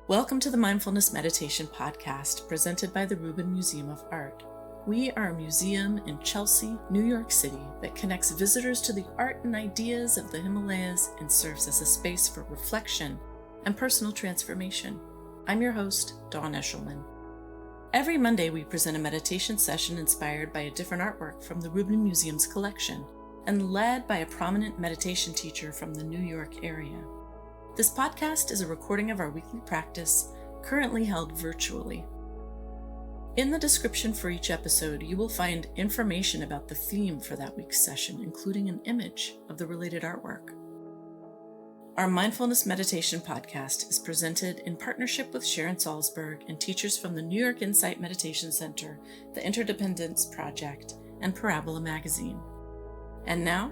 Welcome to the Mindfulness Meditation Podcast presented by the Rubin Museum of Art. We are a museum in Chelsea, New York City that connects visitors to the art and ideas of the Himalayas and serves as a space for reflection and personal transformation. I'm your host, Dawn Eshelman. Every Monday we present a meditation session inspired by a different artwork from the Rubin Museum's collection and led by a prominent meditation teacher from the New York area. This podcast is a recording of our weekly practice, currently held virtually. In the description for each episode, you will find information about the theme for that week's session, including an image of the related artwork. Our Mindfulness Meditation Podcast is presented in partnership with Sharon Salzberg and teachers from the New York Insight Meditation Center, the Interdependence Project, and Parabola Magazine. And now,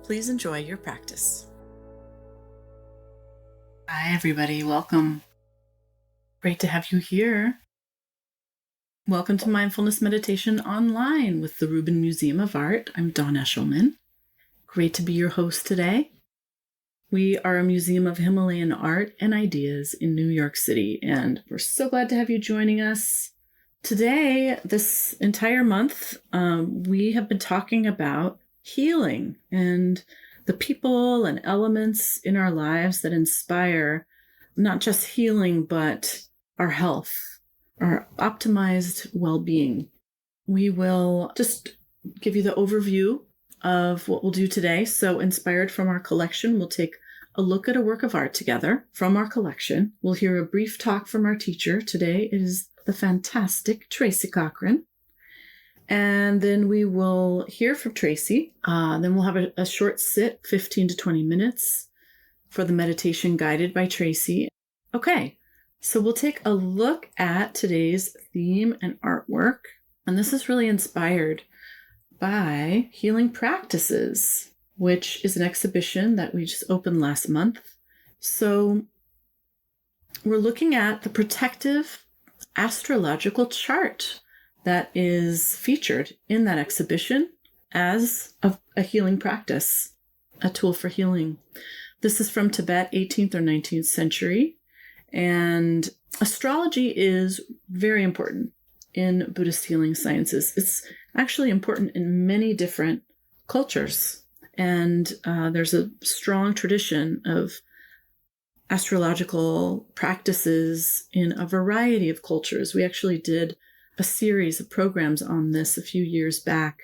please enjoy your practice. Hi, everybody. Welcome. Great to have you here. Welcome to Mindfulness Meditation Online with the Rubin Museum of Art. I'm Dawn Eshelman. Great to be your host today. We are a museum of Himalayan art and ideas in New York City, and we're so glad to have you joining us. Today, this entire month, we have been talking about healing and the people and elements in our lives that inspire not just healing, but our health, our optimized well-being. We will just give you the overview of what we'll do today. So inspired from our collection, we'll take a look at a work of art together from our collection. We'll hear a brief talk from our teacher. Today it is the fantastic Tracy Cochran. And then we will hear from Tracy. Then we'll have a short sit, 15 to 20 minutes, for the meditation guided by Tracy. Okay, so we'll take a look at today's theme and artwork. And this is really inspired by Healing Practices, which is an exhibition that we just opened last month. So we're looking at the protective astrological chart that is featured in that exhibition as a healing practice, a tool for healing. This is from Tibet, 18th or 19th century. And astrology is very important in Buddhist healing sciences. It's actually important in many different cultures. And there's a strong tradition of astrological practices in a variety of cultures. We actually did a series of programs on this a few years back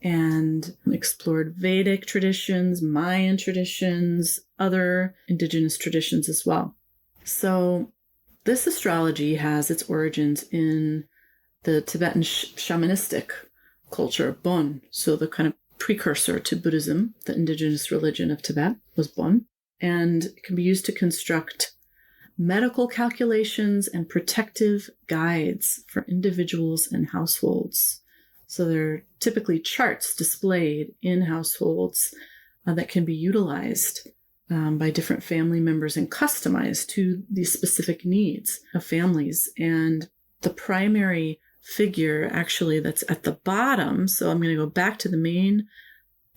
and explored Vedic traditions, Mayan traditions, other indigenous traditions as well. So this astrology has its origins in the Tibetan shamanistic culture, Bon. So the kind of precursor to Buddhism, the indigenous religion of Tibet, was Bon. And it can be used to construct medical calculations and protective guides for individuals and households. So there are typically charts displayed in households that can be utilized by different family members and customized to the specific needs of families. And the primary figure actually that's at the bottom, so I'm going to go back to the main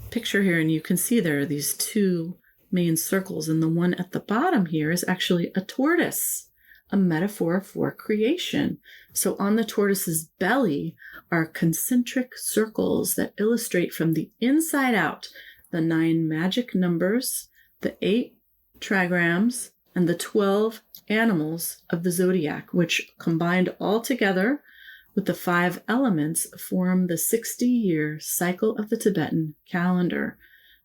picture here, and you can see there are these two main circles, and the one at the bottom here is actually a tortoise, a metaphor for creation. So on the tortoise's belly are concentric circles that illustrate from the inside out the 9 magic numbers, the 8 trigrams, and the 12 animals of the zodiac, which combined all together with the 5 elements form the 60-year cycle of the Tibetan calendar.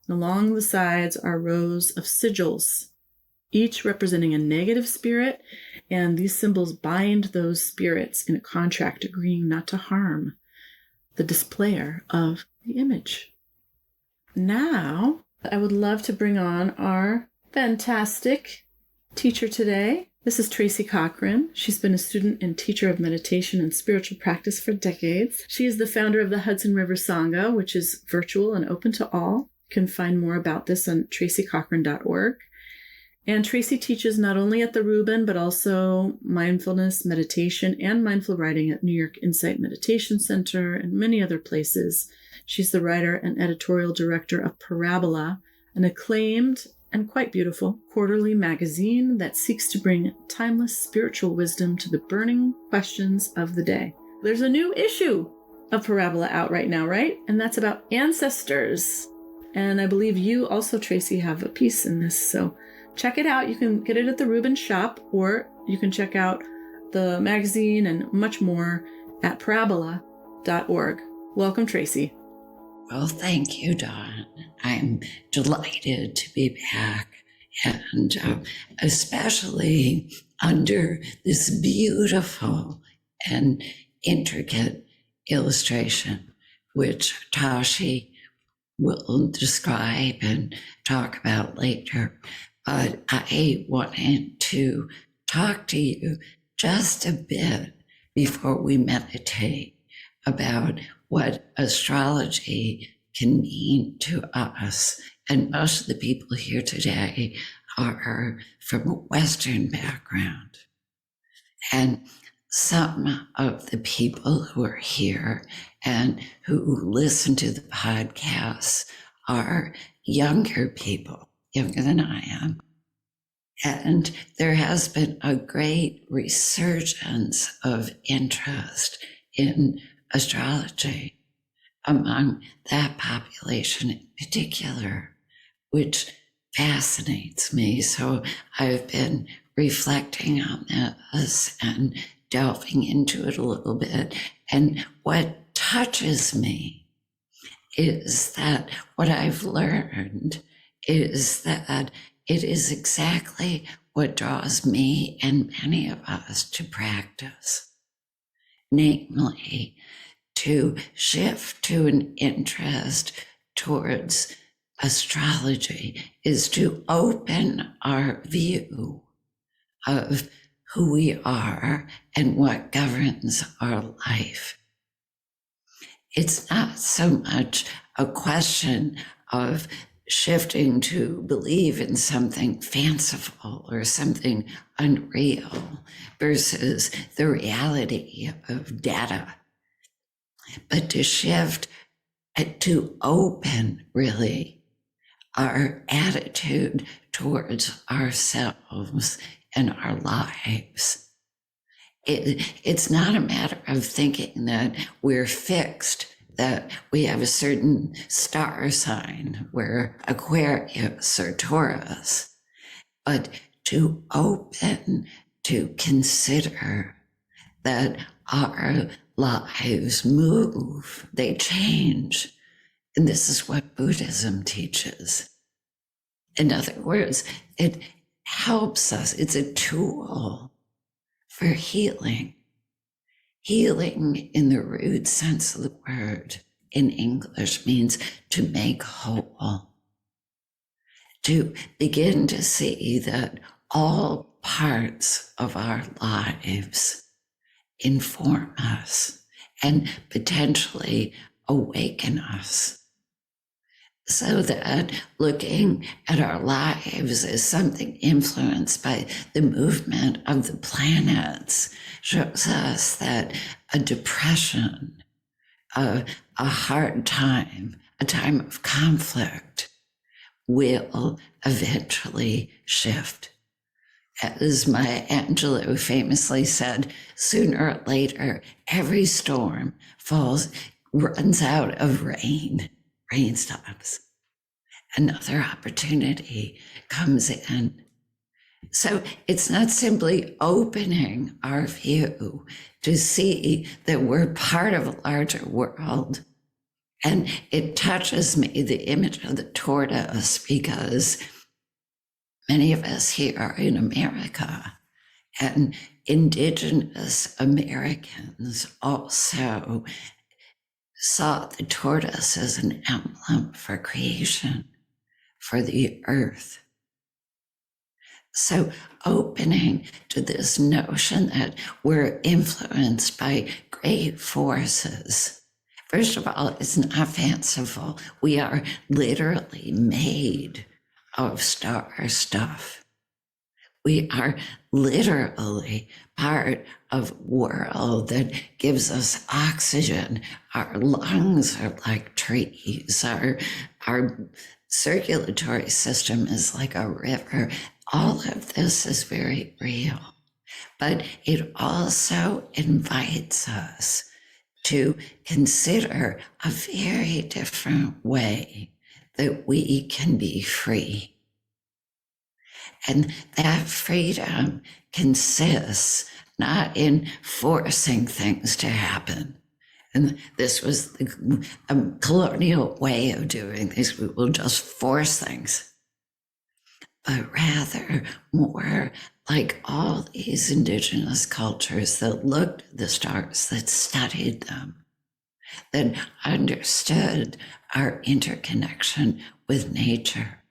Along the sides are rows of sigils, each representing a negative spirit, and these symbols bind those spirits in a contract agreeing not to harm the displayer of the image. Now, I would love to bring on our fantastic teacher today. This is Tracy Cochran. She's been a student and teacher of meditation and spiritual practice for decades. She is the founder of the Hudson River Sangha, which is virtual and open to all. You can find more about this on tracycochran.org. And Tracy teaches not only at the Rubin, but also mindfulness, meditation, and mindful writing at New York Insight Meditation Center and many other places. She's the writer and editorial director of Parabola, an acclaimed and quite beautiful quarterly magazine that seeks to bring timeless spiritual wisdom to the burning questions of the day. There's a new issue of Parabola out right now, right? And that's about ancestors. And I believe you also, Tracy, have a piece in this. So check it out. You can get it at the Rubin shop, or you can check out the magazine and much more at parabola.org. Welcome, Tracy. Well, thank you, Dawn. I'm delighted to be back, and especially under this beautiful and intricate illustration, which Tashi will describe and talk about later. But I wanted to talk to you just a bit before we meditate about what astrology can mean to us. And most of the people here today are from a Western background. And some of the people who are here and who listen to the podcasts are younger people, younger than I am. And there has been a great resurgence of interest in astrology among that population in particular, which fascinates me. So I've been reflecting on this and delving into it a little bit. And what touches me is that what I've learned is that it is exactly what draws me and many of us to practice, namely to shift to an interest towards astrology is to open our view of who we are and what governs our life. It's not so much a question of shifting to believe in something fanciful or something unreal versus the reality of data, but to shift to open really our attitude towards ourselves and our lives. It's not a matter of thinking that we're fixed, that we have a certain star sign, we're Aquarius or Taurus, but to open, to consider that our lives move, they change. And this is what Buddhism teaches. In other words, it helps us. It's a tool for healing. Healing in the root sense of the word in English means to make whole. To begin to see that all parts of our lives inform us and potentially awaken us, so that looking at our lives as something influenced by the movement of the planets shows us that a depression, a hard time, a time of conflict will eventually shift. As Maya Angelou famously said, sooner or later, every storm runs out of rain stops. Another opportunity comes in. So it's not simply opening our view to see that we're part of a larger world. And it touches me, the image of the tortoise, because many of us here are in America, and indigenous Americans also saw the tortoise as an emblem for creation, for the earth. So opening to this notion that we're influenced by great forces. First of all, it's not fanciful. We are literally made of star stuff. We are literally part of a world that gives us oxygen. Our lungs are like trees. Our circulatory system is like a river. All of this is very real, but it also invites us to consider a very different way that we can be free. And that freedom consists not in forcing things to happen. And this was a colonial way of doing things. We will just force things, but rather more like all these indigenous cultures that looked at the stars, that studied them, that understood our interconnection with nature.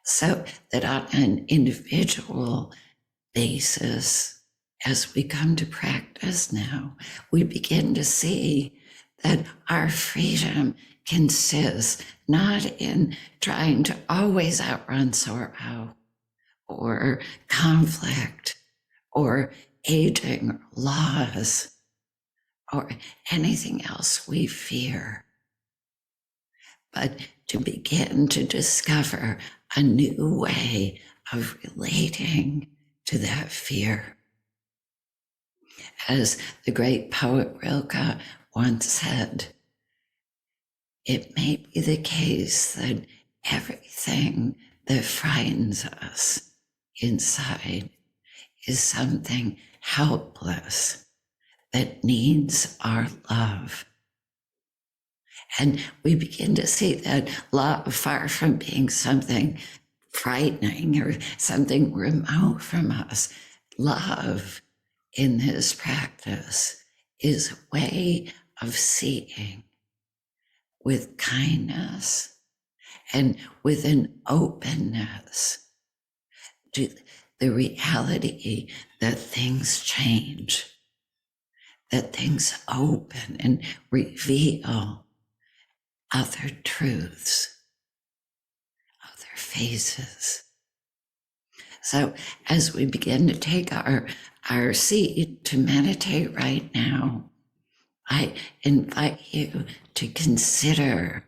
So that on an individual basis, as we come to practice now, we begin to see that our freedom consists not in trying to always outrun sorrow or conflict or aging or loss or anything else we fear, but to begin to discover a new way of relating to that fear. As the great poet Rilke once said, it may be the case that everything that frightens us inside is something helpless that needs our love. And we begin to see that love, far from being something frightening or something remote from us, love in this practice is a way of seeing with kindness and with an openness to the reality that things change, that things open and reveal other truths, other faces. So as we begin to take our seat to meditate right now, I invite you to consider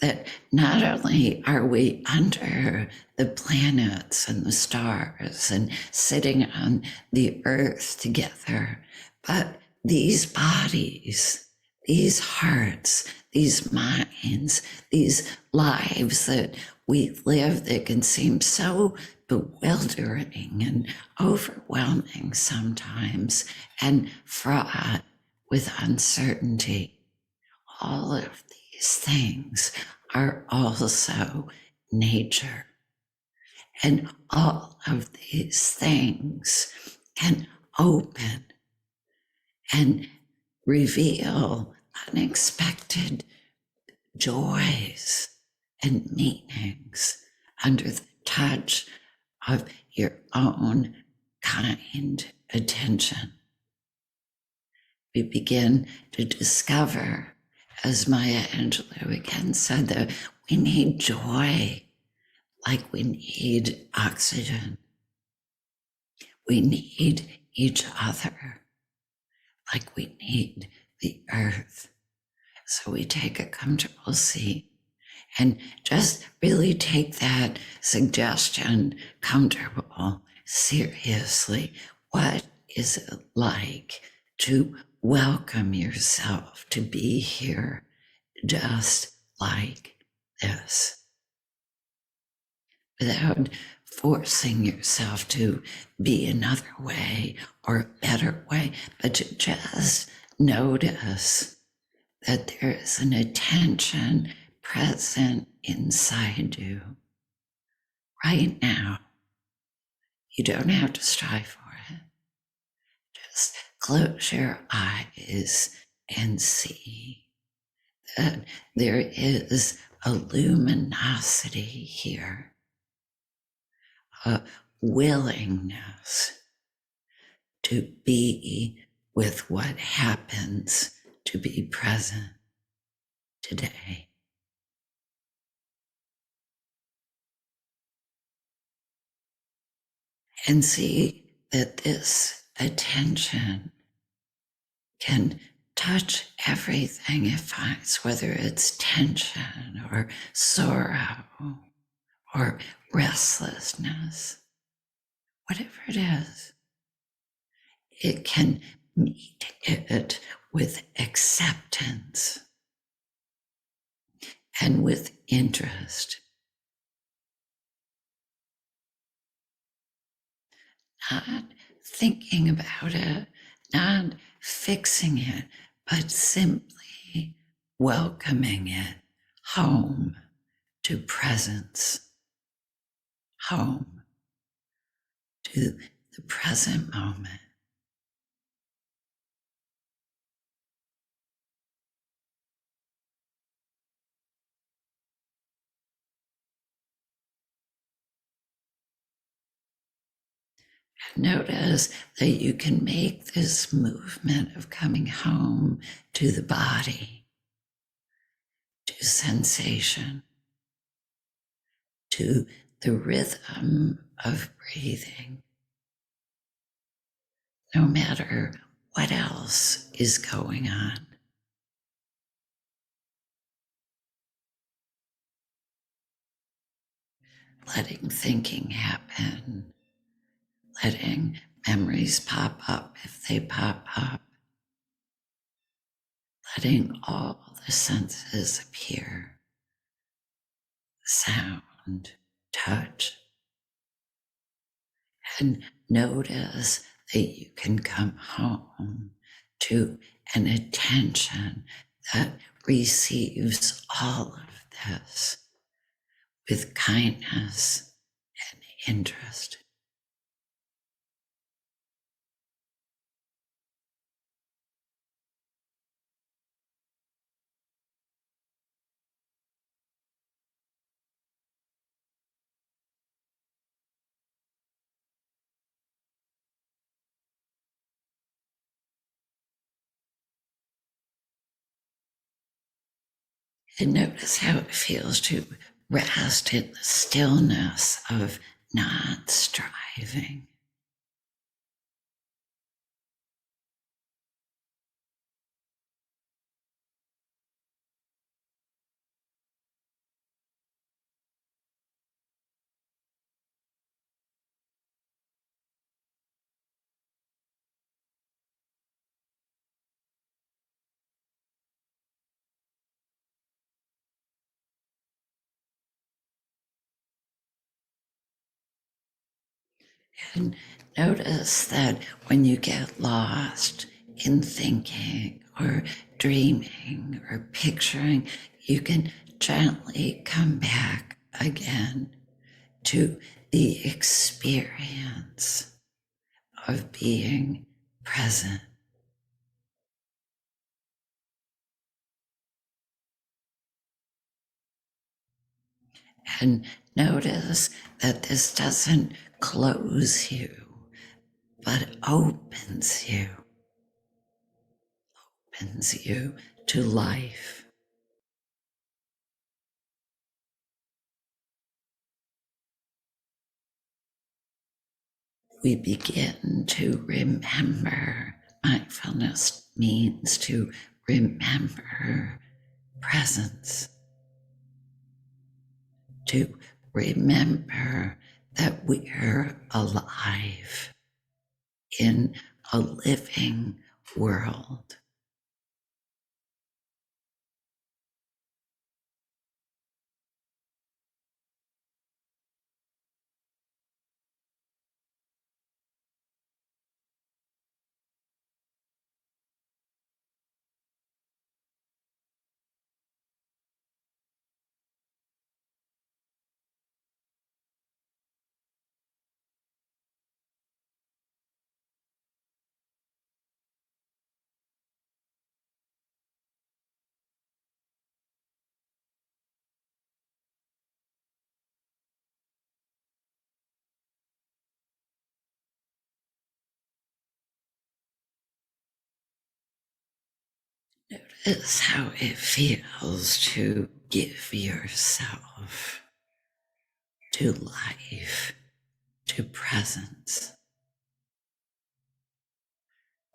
that not only are we under the planets and the stars and sitting on the earth together, but these bodies, these hearts, these minds, these lives that we live that can seem so bewildering and overwhelming sometimes and fraught with uncertainty. All of these things are also nature. And all of these things can open and reveal unexpected joys and meanings under the touch of your own kind attention. We begin to discover, as Maya Angelou again said, that we need joy like we need oxygen. We need each other like we need the earth. So we take a comfortable seat and just really take that suggestion, comfortable, seriously. What is it like to welcome yourself to be here just like this, without forcing yourself to be another way or a better way, but to just notice that there is an attention present inside you right now. You don't have to strive for it. Just close your eyes and see that there is a luminosity here, a willingness to be with what happens, to be present today. And see that this attention can touch everything it finds, whether it's tension or sorrow or restlessness, whatever it is. It can meet it with acceptance and with interest. Not thinking about it, not fixing it, but simply welcoming it home to presence, home to the present moment. Notice that you can make this movement of coming home to the body, to sensation, to the rhythm of breathing, no matter what else is going on. Letting thinking happen, letting memories pop up if they pop up, letting all the senses appear, sound, touch, and notice that you can come home to an attention that receives all of this with kindness and interest. And notice how it feels to rest in the stillness of not striving. And notice that when you get lost in thinking or dreaming or picturing, you can gently come back again to the experience of being present. And notice that this doesn't close you, but opens you to life. We begin to remember. Mindfulness means to remember presence, to remember that we're alive in a living world. Notice how it feels to give yourself to life, to presence,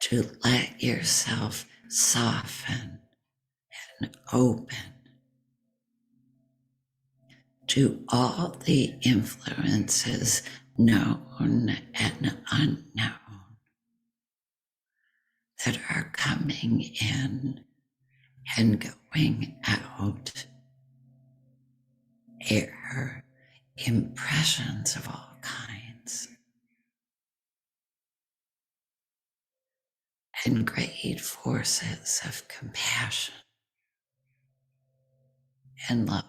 to let yourself soften and open to all the influences known and unknown that are coming in and going out, air, impressions of all kinds, and great forces of compassion and love.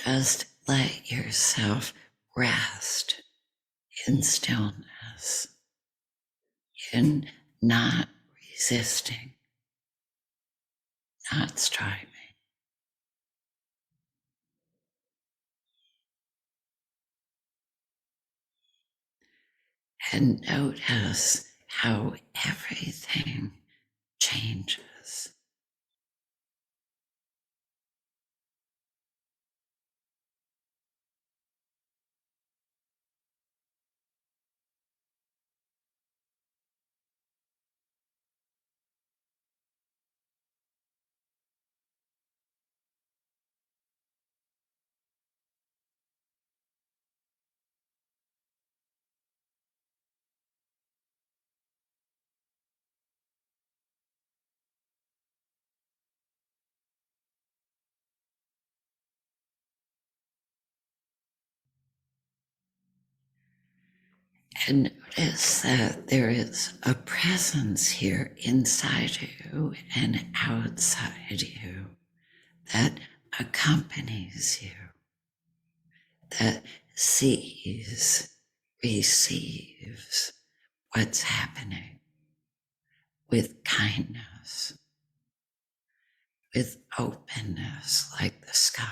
Just let yourself rest in stillness, in not resisting, not striving. And notice how everything changes. And notice that there is a presence here inside you and outside you that accompanies you, that sees, receives what's happening with kindness, with openness like the sky.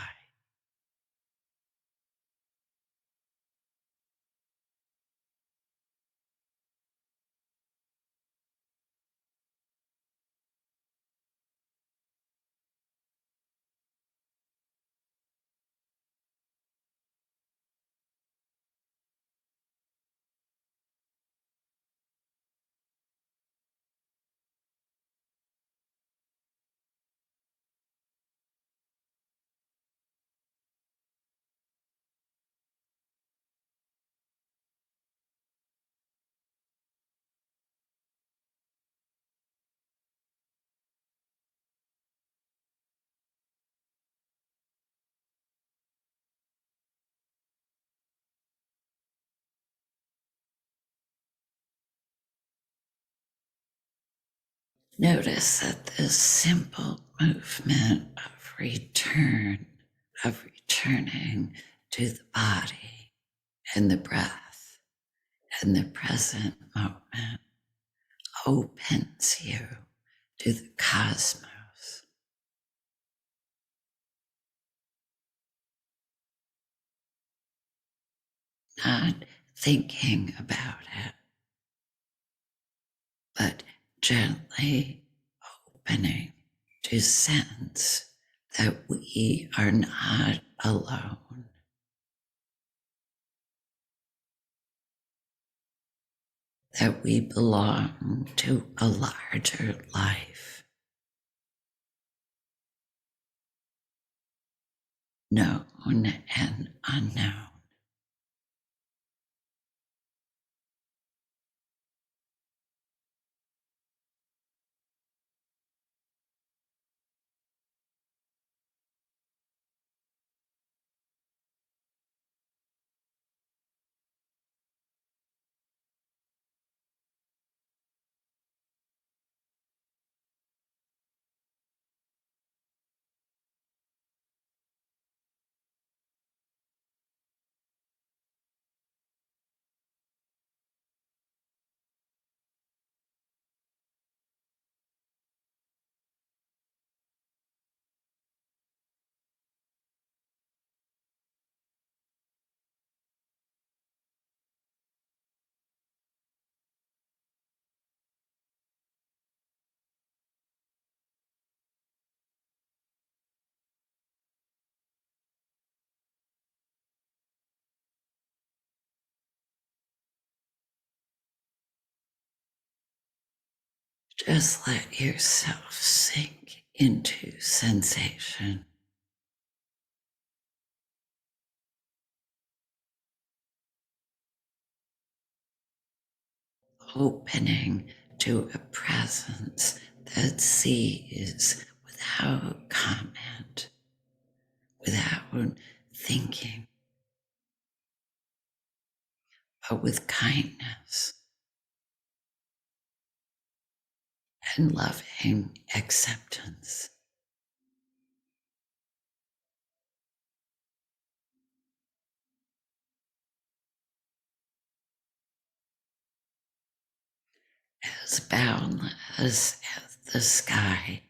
Notice that this simple movement of returning to the body and the breath and the present moment opens you to the cosmos, not thinking about it, but gently opening to sense that we are not alone, that we belong to a larger life, known and unknown. Just let yourself sink into sensation. Opening to a presence that sees without comment, without thinking, but with kindness and loving acceptance. As boundless as the sky.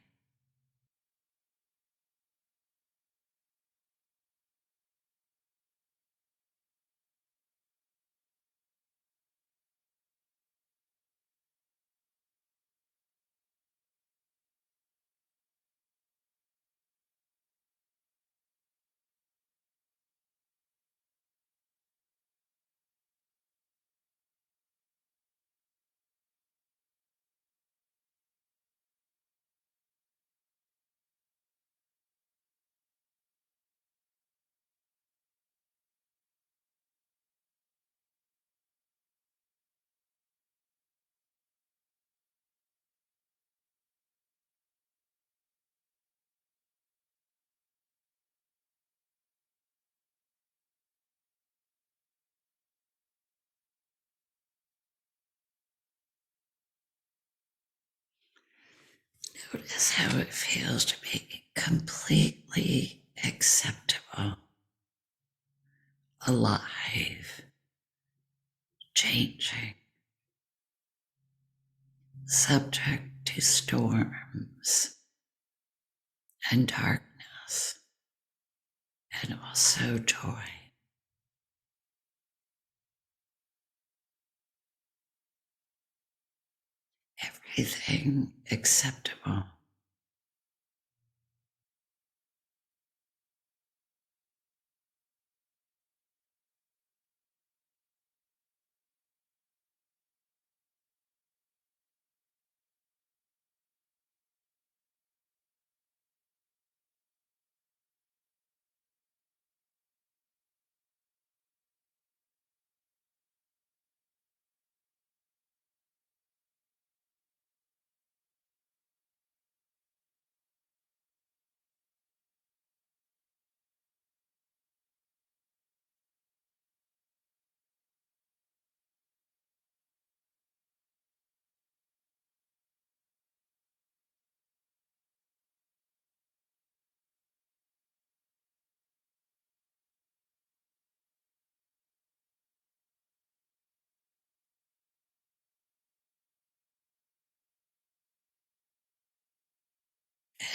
Notice how it feels to be completely acceptable, alive, changing, subject to storms and darkness, and also joy. Everything acceptable.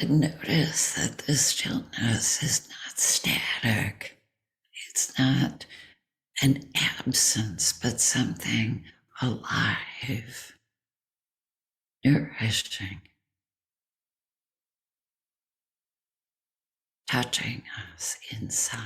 And notice that the stillness is not static. It's not an absence, but something alive, nourishing, touching us inside.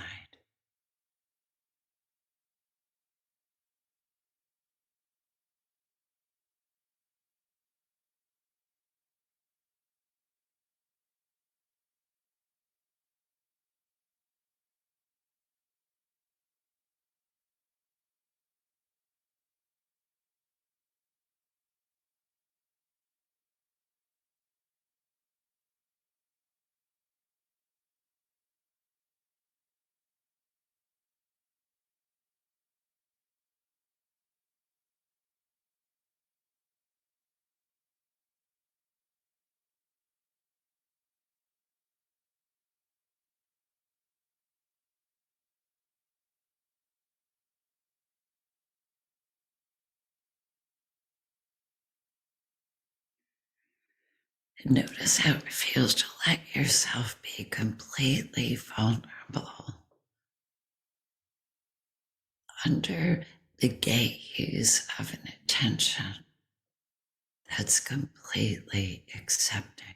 And notice how it feels to let yourself be completely vulnerable under the gaze of an attention that's completely accepting.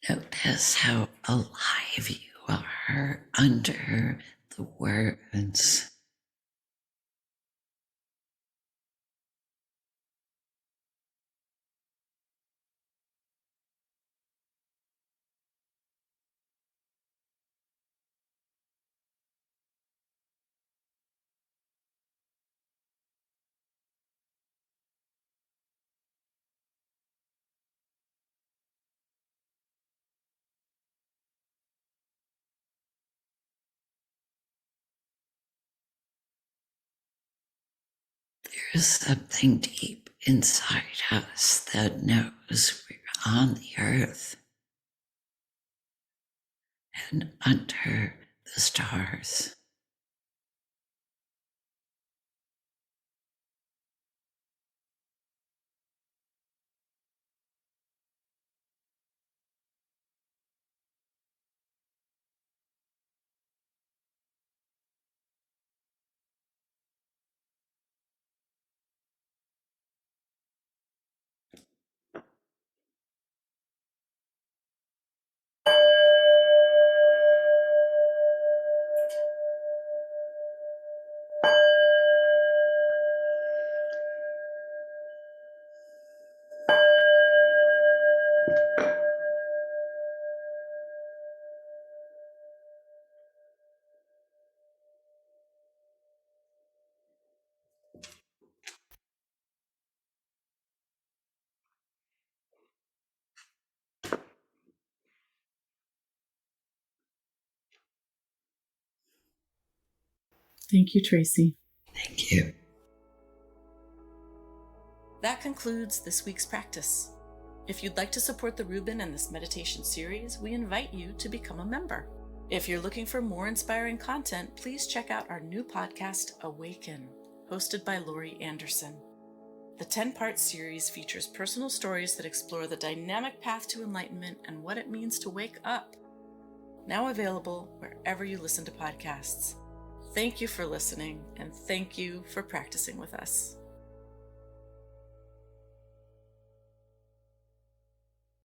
Notice how alive you are under the words. There's something deep inside us that knows we're on the earth and under the stars. Thank you, Tracy. Thank you. That concludes this week's practice. If you'd like to support the Rubin and this meditation series, we invite you to become a member. If you're looking for more inspiring content, please check out our new podcast, Awaken, hosted by Laurie Anderson. The 10-part series features personal stories that explore the dynamic path to enlightenment and what it means to wake up. Now available wherever you listen to podcasts. Thank you for listening, and thank you for practicing with us.